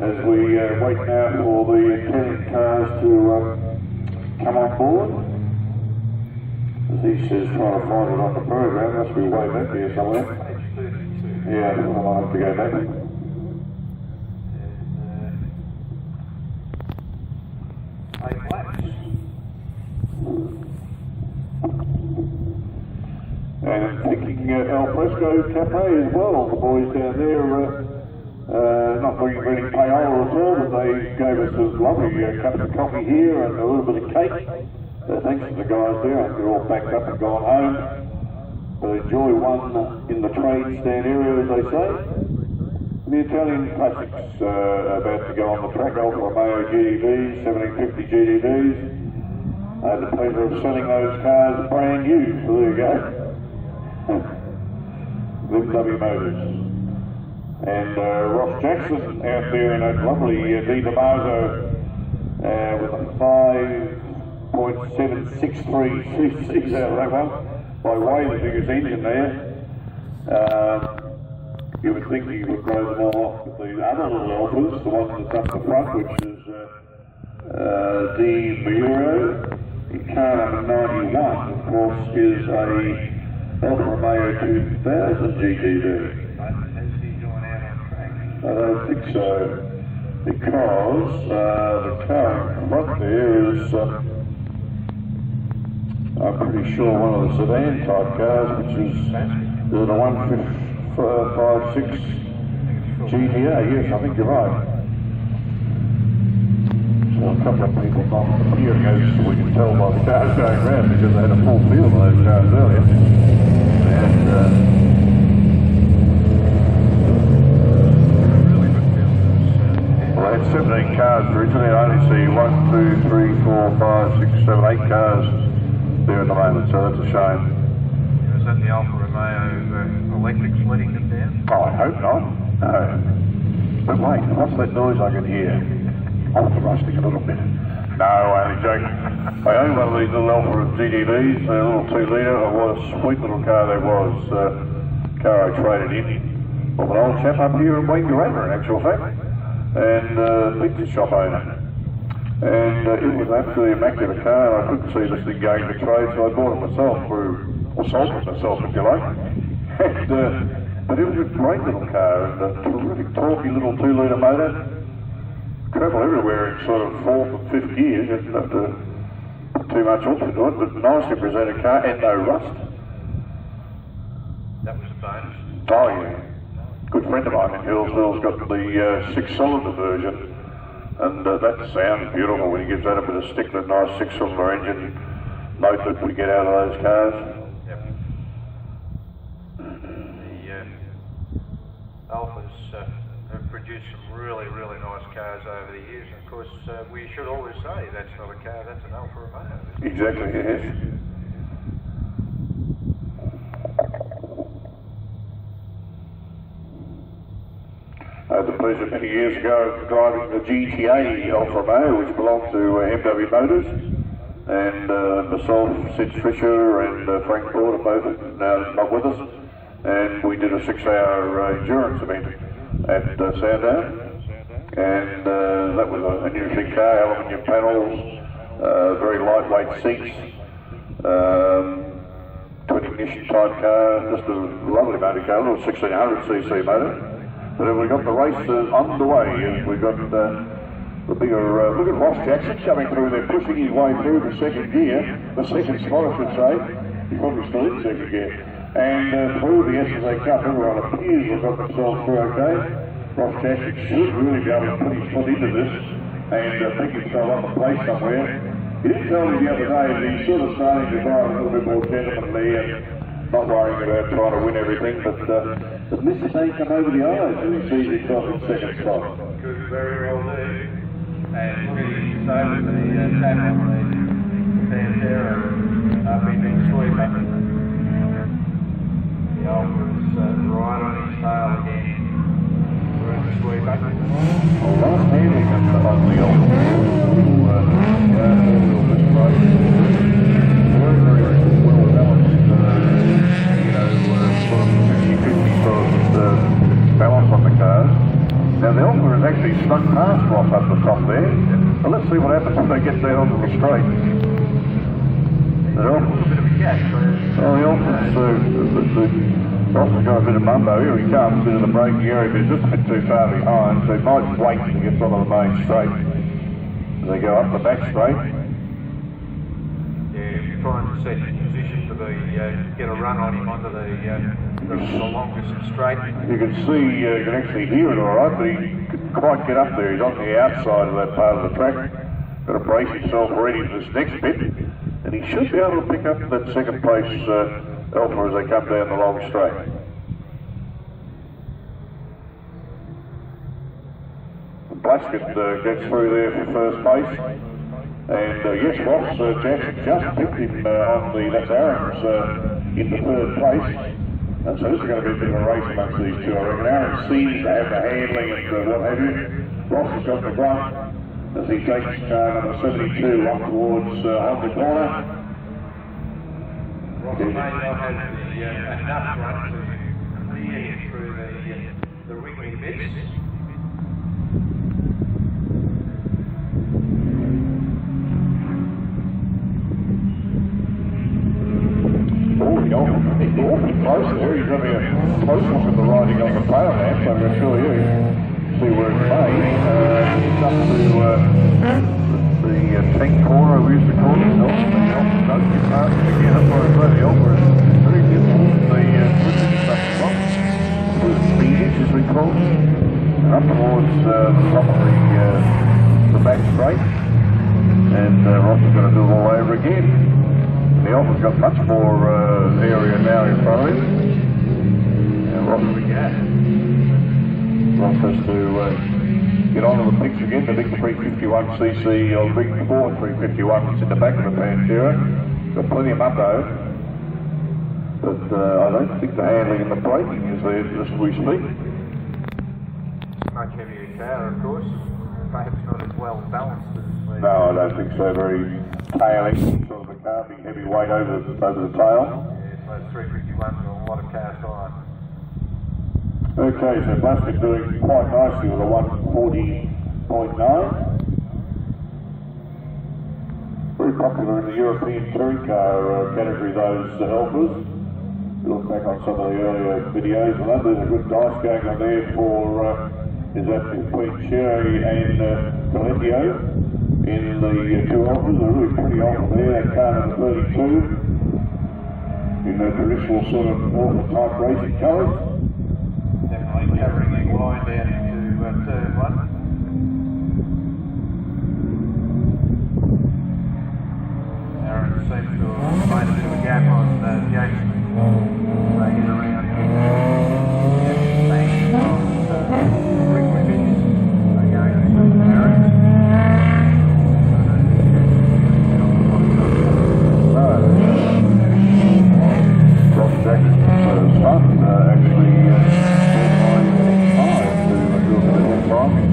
as we wait now for the attendant cars to come on board. As he says, trying to find it on the program, must be way back here somewhere. Yeah, I'll have to go back. And thinking al fresco cafe as well, the boys down there, not bringing any payola at all, but they gave us a lovely cup of coffee here and a little bit of cake. Thanks to the guys there, I think they're all packed up and gone home. But enjoy one in the trade stand area, as they say. The Italian classics about to go on the track, Alfa Romeo GTVs, 1750 GTVs. I had the pleasure of selling those cars brand new, so there you go. W Motors. And Ross Jackson out there in that lovely Di Tomaso with a 5.763 cc's out of that one, by way the biggest engine there. You would think you would grow them all off with the other little Alphas, the one that's up the front, which is Di Miuro. The car number 91, of course, is a Alfa Romeo 2000 GTV. I don't think so, because the car in front there is, I'm pretty sure, one of the sedan type cars, which is the 156 GTA. Yes, I think you're right. So a couple of people knocked the hearing aids, so we can tell by the cars going round, because they had a full field of those cars earlier. And well, they had 17 cars originally. I only see 1, 2, 3, 4, 5, 6, 7, 8 cars there at the moment, so that's a shame. Is that the Alfa Romeo electrics letting them down? Oh, I hope not. No. But wait, what's that noise I can hear? Oh, the rusting a little bit. No, only joking. I own one of these little Alfa GTVs, a little 2 litre. What a sweet little car there was. Car I traded in with an old chap up here in Winton, in actual fact, and pizza shop owner. And it was absolutely immaculate car, and I couldn't see this thing going to trade, so I bought it myself or sold it myself, if you like. And, but it was a great little car, and a terrific torquey little 2 litre motor. Travel everywhere in sort of 4th and 5th gear, you didn't have to put too much onto it, but nicely presented car and no rust. That was a bonus. Oh yeah. Good friend of mine in Hillsville's got the 6-cylinder version, and that sounds beautiful when he gives that a bit of stick, that nice 6-cylinder engine note that we get out of those cars. Yep. The Alphas have produced some really, really nice cars over the years. And of course, we should always say that's not a car, that's an Alfa Romeo. Exactly, yes. I had the pleasure many years ago of driving the GTA Alfa Romeo, which belonged to MW Motors, and myself, Sid Fisher and Frank Porter, both now not with us, and we did a 6-hour endurance event at Sandown, and that was an interesting car, aluminium panels, very lightweight seats, twin ignition type car, just a lovely motor car, a little 1600cc motor. But we got the race underway, and we got the bigger, look at Ross Jackson coming through there, pushing his way through the 2nd gear, the 2nd spot I should say, he's probably still in 2nd gear. And through the SSA Cup, everyone appears to have got themselves through okay. Ross Jackson should really be able to put his foot into this and pick himself up a place somewhere. He did tell me the other day that he's sort of starting to drive a little bit more gentlemanly and not worrying about trying to win everything, but Mrs. ain't come over the eyes and he sees himself in 2nd spot. Could very well do. And look at his nose with the chat on the Pantera up in the sweep up. The Alpha's right on his tail again. We're in the sweep up. Well, last handling on the Alpha. Very, very well balanced, sort of 50-50 sort of balance on the cars. Now the Alpha is actually he's stuck past Ross up the top there. So let's see what happens when they get down onto the straight. A little bit of a gap. Well, the Alpha's, Ross has got a bit of mumbo. Here he comes into the braking area, but he's just a bit too far behind, so he might wait till he gets onto the main straight. As they go up the back straight. Yeah, if you're trying to set his position to get a run on him onto the longest straight. You can see, you can actually hear it all right, but he couldn't quite get up there. He's on the outside of that part of the track. Got to brace himself ready for this next bit, and he should be able to pick up that second place Alpha as they come down the long straight. Blasket gets through there for first place, and yes, Ross Jackson just picked him on that's Aaron's into third place, and so this is going to be a bit of a race amongst these two. I reckon Aaron seems to have the handling and what have you. Ross has got the front as he takes car number 72 up towards on the corner. Ross may not have enough run to clear him through the wriggly bits. He's awfully close there. He's having a close look at the riding on the tail now, so I'm going to show you. See where it's made. It's up to the tank corner, we used to call it. The Alpha part. Again, that's why I say the Alpha is very difficult. The switches up the top, with speedage as we call it, and up towards the top of the back straight. And Ross is going to do it all over again. The Alpha's got much more area now in front of him. And Ross has to get onto the picture again. The big 351cc or the big Ford 351 that's in the back of the Pantera. Got plenty of mumbo. But I don't think the handling and the braking is there just as we speak. Much heavier car, of course. Perhaps not as well balanced as No, I don't think so. Very tailing sort of a car, big heavy weight over the tail. Yeah, so 351's got a lot of car size. Okay, so Blasket doing quite nicely with a 140.9. Very popular in the European touring car category, those Alphas. Look back on some of the earlier videos, and there's a good dice going on there for is that between Cherry and Valentio in the two Alphas. They're really pretty Alpha there. That car number 32 in the traditional sort of Alpha type racing colours. Definitely covering a line down into turn one. Aaron seems to have made a bit of a gap on Jason. Banging around. Banging on frequent bits. They're going to Aaron. Ross Jackson's son actually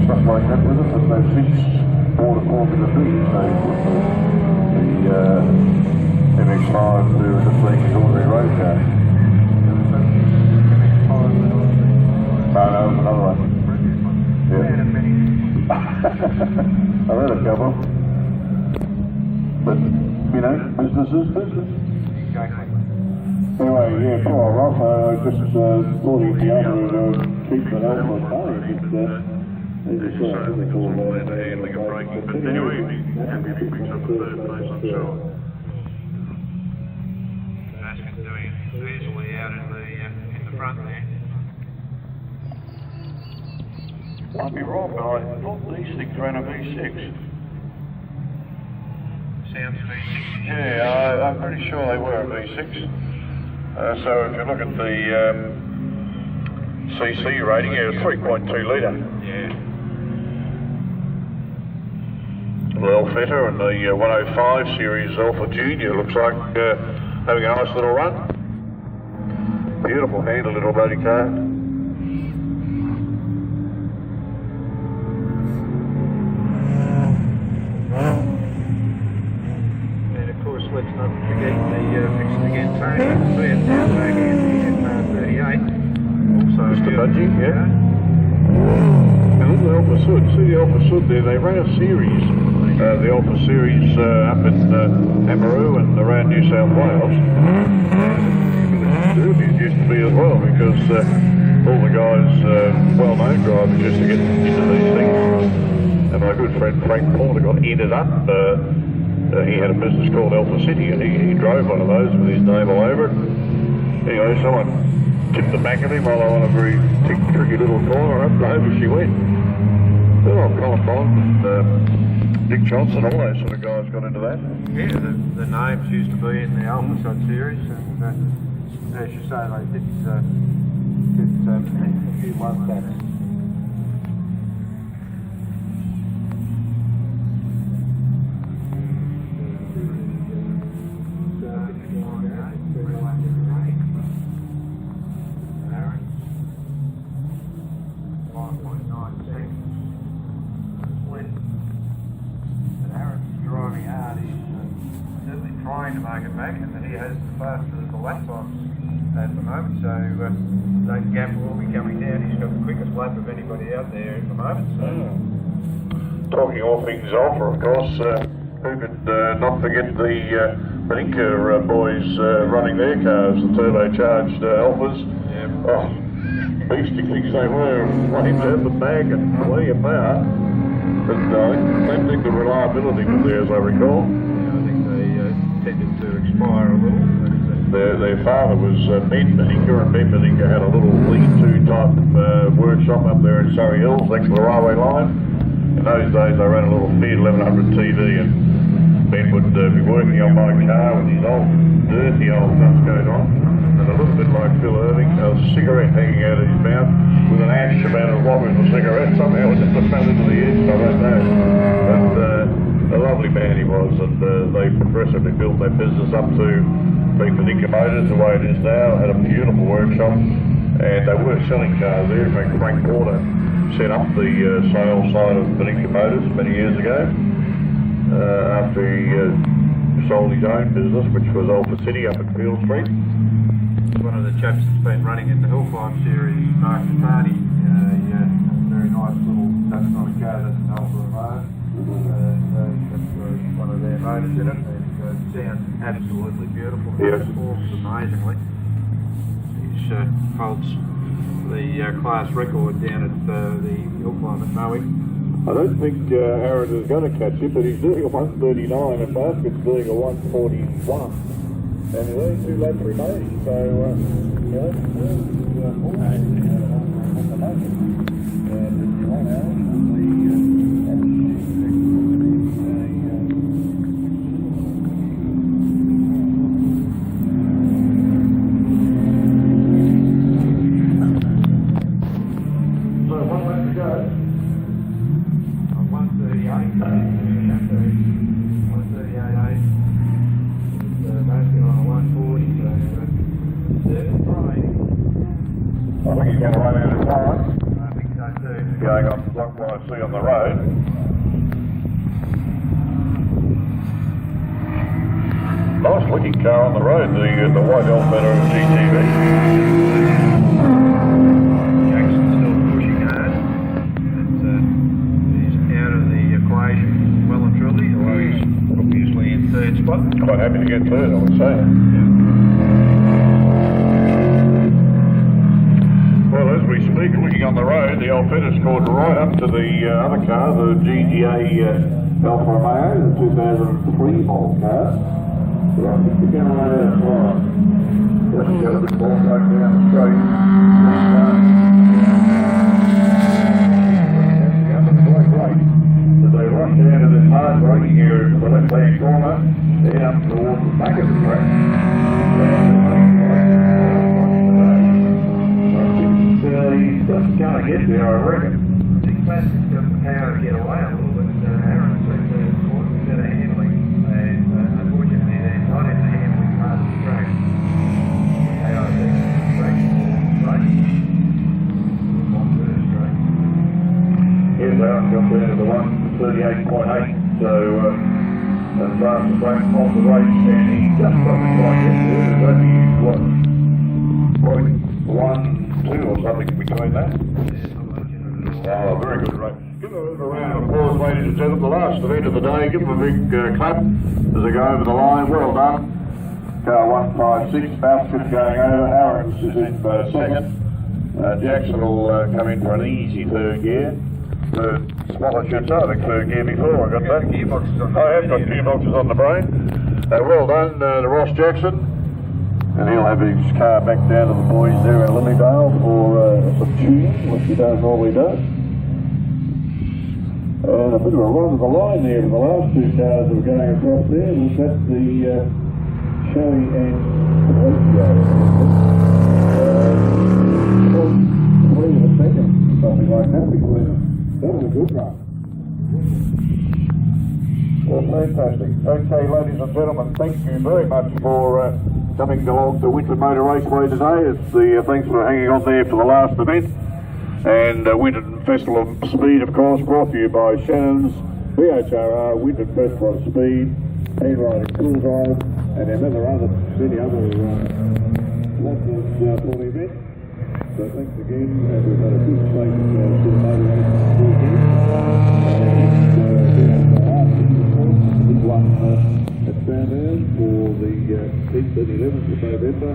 stuff like that with us, and they've since bought a Formula B, so the MX-5 to just being his ordinary road car. No, it was another one. Yeah. I read a couple. But, you know, business is business. Exactly. Anyway, yeah, poor Ross, I just thought he'd be able to keep that Alpha at home. As you say, I think they call it handling and braking, but anyway, happy to pick up the third place, I'm sure. Baskin doing it easily out in the front there. Might be wrong, but I thought these things ran a V6. Sounds V6. Yeah, I'm pretty sure they were a V6. So if you look at the CC rating, it was 3.2 litre. Yeah. Well fitter, and the 105 series Alpha Junior looks like having a nice little run. Beautiful handle little bloody car. And of course, let's not forget the fixed again Tony. See it down back in 38. Also Mr. Budgie, yeah. And They're Alpha Sud. See the Alpha Sud there? They ran a series, the Alpha series up in Amaroo and around New South Wales. Derbies used to be as well, because all the guys, well-known drivers, used to get into these things. And my good friend Frank Porter got ended up. He had a business called Alpha City, and he drove one of those with his name all over it. Anyway, someone tipped the back of him while on a very tricky little corner, up over she went. Good old Colin Bond and Dick Johnson, all those sort of guys got into that. Yeah, the names used to be in the Alpha Sud series, and as you say, they did a few months back. Trying to make it back, and he has the fastest of the lap times at the moment, so that gap will be coming down. He's got the quickest lap of anybody out there at the moment. So. Talking all things Alpha, of course, who could not forget the Beninka boys running their cars, the turbocharged Alphas. Yeah. Oh, beastie things they were, flames out the back and plenty of power, but I don't think the reliability was there, as I recall. Tended to expire a little. Their father was Ben Beninka, and Ben Beninka had a little lean-to type workshop up there in Surrey Hills next to the railway line. In those days they ran a little Fiat 1100 TV, and Ben would be working on my car with his old, dirty old nuts going on, and a little bit like Phil Irving, a cigarette hanging out of his mouth with an ash about as long as a cigarette. Somehow it just fell into the edge, I don't know. But a lovely man he was, and they progressively built their business up to being Beninka Motors the way it is now. Had a beautiful workshop, and they were selling cars there. In fact, Frank Porter set up the sales side of Beninka Motors many years ago, after he sold his own business, which was Alpha City up at Field Street. One of the chaps that's been running in the Hill Climb series, Mark Patani, he had a very nice little Dutch on a car that's an Alpha Romeo. One of their motors in it, and sounds absolutely beautiful. Yes. It performs amazingly. He holds the class record down at the Hill Climb at Maui. I don't think Aaron is going to catch it, but he's doing a 139 and Basket's doing a 141. And there's only 2 laps remaining, so, I think he's going to run out of time. I think so too. Going on what I see on the road. Nice looking car on the road, the white Elfetta GTV. Jackson's still pushing hard. He's out of the equation well and truly, although he's obviously in third spot. Quite happy to get third, I would say. Well, as we speak, looking on the road, the Elfetta scored right up to the other car, the GGA Alfa Romeo, the 2003 model car. So I think we're going to run out of time. Let's get a bit more back down the straight. Great. So they rush out of this hard braking area to the left-hand corner, down towards the back of the track. He's just going to get there, I reckon. I think Plastic's got the power to get away a little bit. Aaron's got a bit of handling, and unfortunately they're not in the handling part of the track. How I think the track is right. On first track. Here's Aaron comes down to the 138.8, so as far as the track off the race, and he just doesn't quite get there. There's only, what, 1, 2 or something between that. Oh, very good race. Give them a round of applause, ladies and gentlemen. The last event of the day. Give them a big clap as they go over the line. Well done. Car 156, Outfit going over. Aaron's is in second. Jackson will come in for an easy third gear. Smaller shifts, I think third gear before. I got that. I have got gearboxes on the brain. Well done to Ross Jackson. And he'll have his car back down to the boys there at Lilydale for some tuning, which he don't normally do. And a bit of a run of the line there with the last two cars that were going across there. That's the Shelly and Horatio. A second, something like that between them. That was a good run. Well, fantastic. Okay, ladies and gentlemen, thank you very much for coming along to Winton Motor Raceway today. It's thanks for hanging on there for the last event. And Winton Festival of Speed, of course, brought to you by Shannon's VHRR, Winton Festival of Speed, Handriding Cool Drive, and many other sponsors for the event. So thanks again. We've had a good slate of motor racing weekend. And big one at Sandown for the 10th and 11th of November.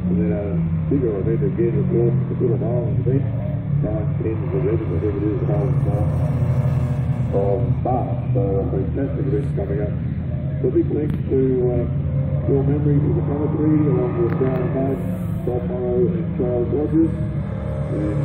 And then a bigger event again, of course, the Good Island event. 9, 10, 11, whatever it is, of March. So a fantastic event coming up. So big thanks to Your Memory for the commentary, along with Brian Mike, Bob Morrow and Charles Rogers. And